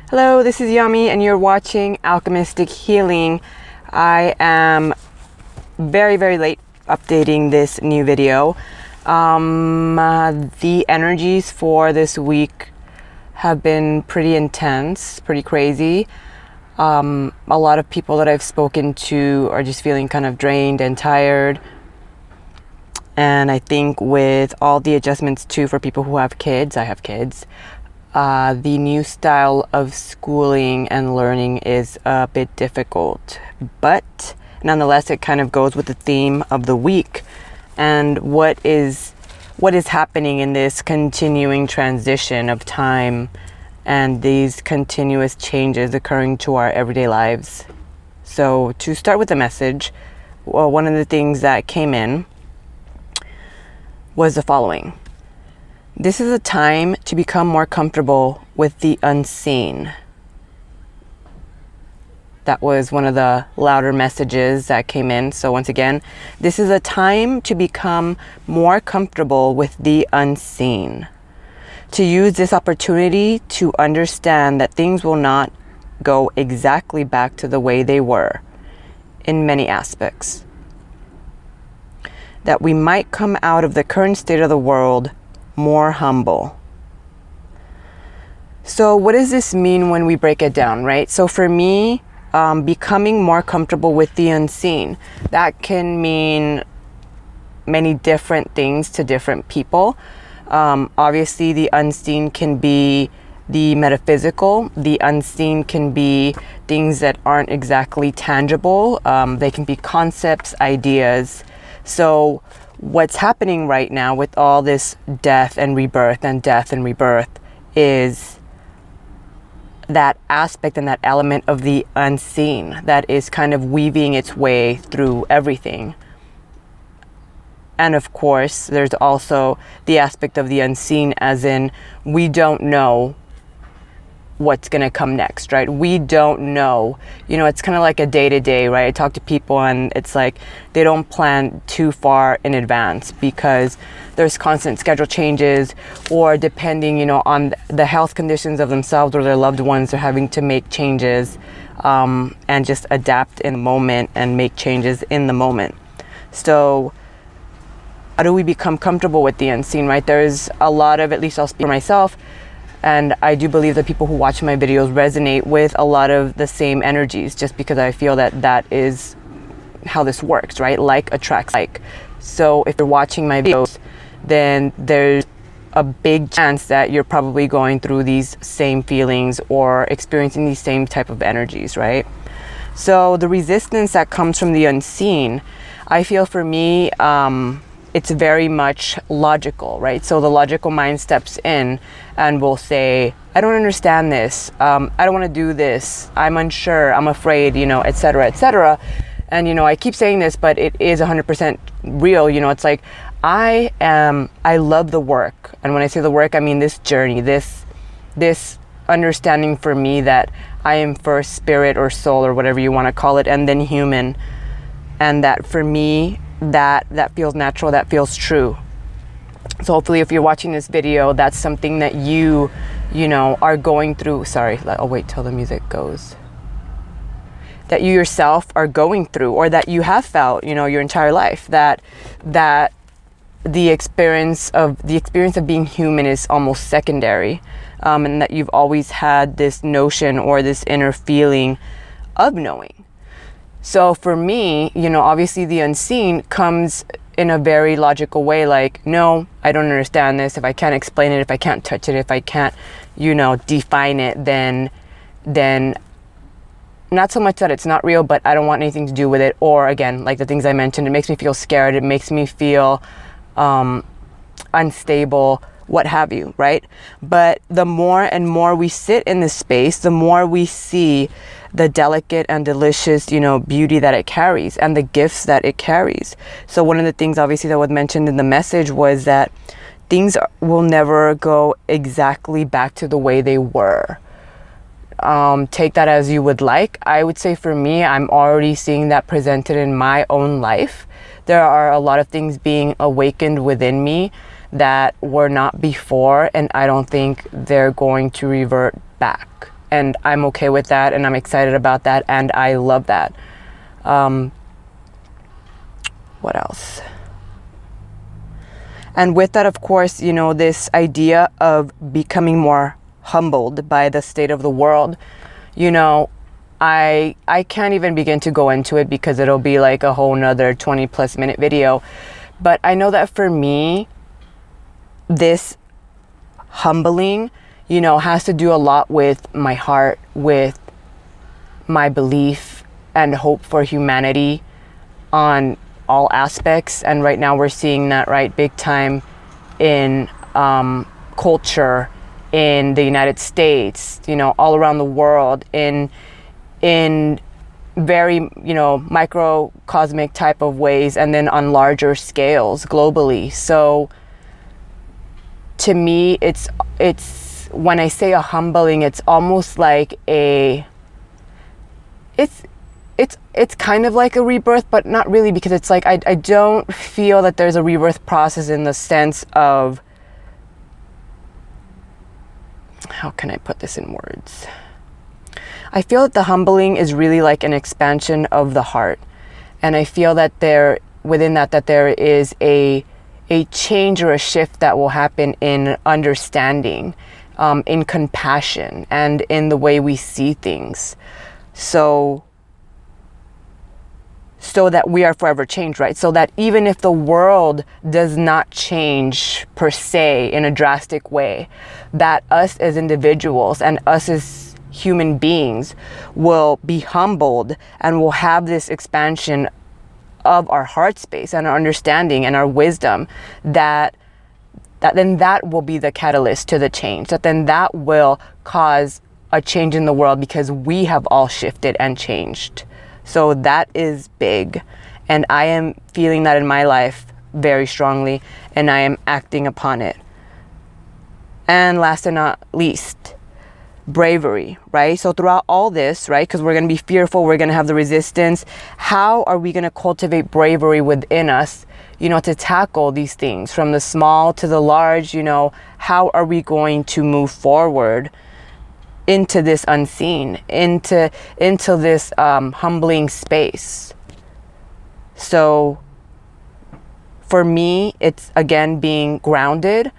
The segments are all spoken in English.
Hello, this is Yami and you're watching Alchemistic Healing. I am very late updating this new video. The energies for this week have been pretty intense, pretty crazy. A lot of people that I've spoken to are just feeling kind of drained and tired. And I think with all the adjustments too for people who have kids, I have kids, the new style of schooling and learning is a bit difficult, but nonetheless it kind of goes with the theme of the week and what is happening in this continuing transition of time and these continuous changes occurring to our everyday lives. So to start with the message, well, one of the things that came in was the following. This is a time to become more comfortable with the unseen. That was one of the louder messages that came in. So once again, this is a time to become more comfortable with the unseen. To use this opportunity to understand that things will not go exactly back to the way they were in many aspects. That we might come out of the current state of the world more humble. So what does this mean when we break it down, right? So for me, becoming more comfortable with the unseen, that can mean many different things to different people. Obviously, the unseen can be the metaphysical. The unseen can be things that aren't exactly tangible. They can be concepts, ideas. So what's happening right now with all this death and rebirth is that aspect and that element of the unseen that is kind of weaving its way through everything. And of course, there's also the aspect of the unseen as in we don't know what's going to come next, right? We don't know. You know, it's kind of like a day-to-day, right? I talk to people and it's like they don't plan too far in advance because there's constant schedule changes, or depending, you know, on the health conditions of themselves or their loved ones, they're having to make changes and just adapt in the moment and make changes in the moment. So how do we become comfortable with the unseen, right? There's a lot of, at least I'll speak for myself, and I do believe that people who watch my videos resonate with a lot of the same energies, just because I feel that that is how this works, right? Like attracts like. So if you're watching my videos, then there's a big chance that you're probably going through these same feelings or experiencing these same type of energies, right? So the resistance that comes from the unseen, I feel for me, it's very much logical, right? So the logical mind steps in and will say, I don't understand this. I don't want to do this. I'm unsure. I'm afraid, you know, et cetera, et cetera. And, you know, I keep saying this, but it is 100% real. You know, it's like, I love the work. And when I say the work, I mean this journey, this understanding for me that I am first spirit or soul or whatever you want to call it, and then human. And that for me, that feels natural, that feels true. So hopefully if you're watching this video, that's something that you know, are going through. Sorry, I'll wait till the music goes. That you yourself are going through, or that you have felt, you know, your entire life, that the experience of being human is almost secondary, and that you've always had this notion or this inner feeling of knowing. So for me, you know, obviously the unseen comes in a very logical way, like, no, I don't understand this. If I can't explain it, if I can't touch it, if I can't, you know, define it, then not so much that it's not real, but I don't want anything to do with it. Or again, like the things I mentioned, it makes me feel scared. It makes me feel unstable, what have you, right? But the more and more we sit in this space, the more we see the delicate and delicious, you know, beauty that it carries and the gifts that it carries. So one of the things obviously that was mentioned in the message was that things will never go exactly back to the way they were. Take that as you would like. I would say for me, I'm already seeing that presented in my own life. There are a lot of things being awakened within me that were not before, and I don't think they're going to revert back and I'm okay with that, and I'm excited about that, and I love that. What else? And with that, of course, you know, this idea of becoming more humbled by the state of the world, you know, I can't even begin to go into it because it'll be like a whole nother 20+ minute video. But I know that for me, this humbling, you know, has to do a lot with my heart, with my belief and hope for humanity on all aspects. And right now we're seeing that, right, big time in culture in the United States, you know, all around the world, in very, you know, microcosmic type of ways, and then on larger scales globally. So to me, it's when I say a humbling, it's almost like it's kind of like a rebirth, but not really, because it's like I don't feel that there's a rebirth process in the sense of, how can I put this in words? I feel that the humbling is really like an expansion of the heart. And I feel that within that there is a change or a shift that will happen in understanding, in compassion, and in the way we see things. So that we are forever changed, right? So that even if the world does not change per se in a drastic way, that us as individuals and us as human beings will be humbled and will have this expansion of our heart space and our understanding and our wisdom, that then that will be the catalyst to the change, that then that will cause a change in the world because we have all shifted and changed. So that is big, and I am feeling that in my life very strongly, and I am acting upon it. And last and not least, bravery, right? So throughout all this, right, because we're going to be fearful, we're going to have the resistance, how are we going to cultivate bravery within us, you know, to tackle these things from the small to the large? You know, how are we going to move forward into this unseen, into this humbling space? So for me, it's again being grounding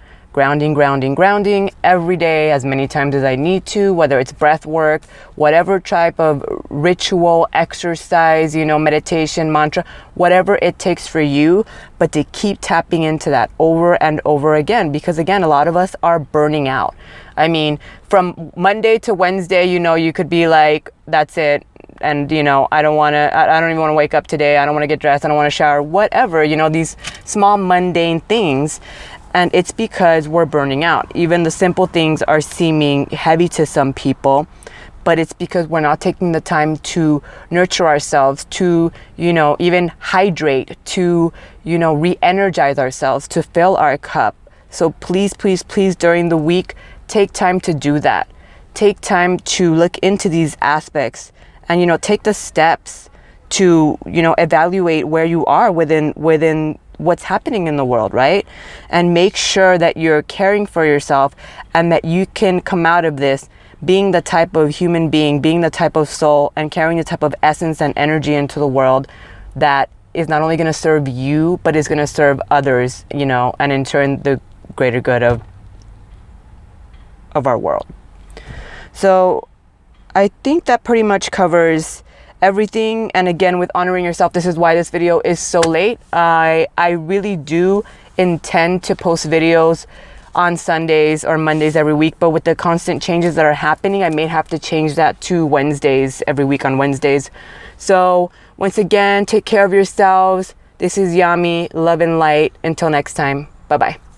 every day, as many times as I need to, whether it's breath work, whatever type of ritual, exercise, you know, meditation, mantra, whatever it takes for you, but to keep tapping into that over and over again, because again, a lot of us are burning out. I mean, from Monday to Wednesday, you know, you could be like, that's it. And, you know, I don't even want to wake up today. I don't want to get dressed. I don't want to shower, whatever, you know, these small mundane things. And it's because we're burning out. Even the simple things are seeming heavy to some people, but it's because we're not taking the time to nurture ourselves, to, you know, even hydrate, to, you know, re-energize ourselves, to fill our cup. So please, please, please, during the week, take time to do that. Take time to look into these aspects and, you know, take the steps to, you know, evaluate where you are within what's happening in the world, right? And make sure that you're caring for yourself and that you can come out of this being the type of human being, being the type of soul, and carrying the type of essence and energy into the world that is not only going to serve you, but is going to serve others, you know, and in turn the greater good of our world. So I think that pretty much covers everything. And again, with honoring yourself, this is why this video is so late. I really do intend to post videos on Sundays or Mondays every week, but with the constant changes that are happening, I may have to change that to Wednesdays, every week on Wednesdays. So once again, take care of yourselves. This is Yami, love and light. Until next time, bye-bye.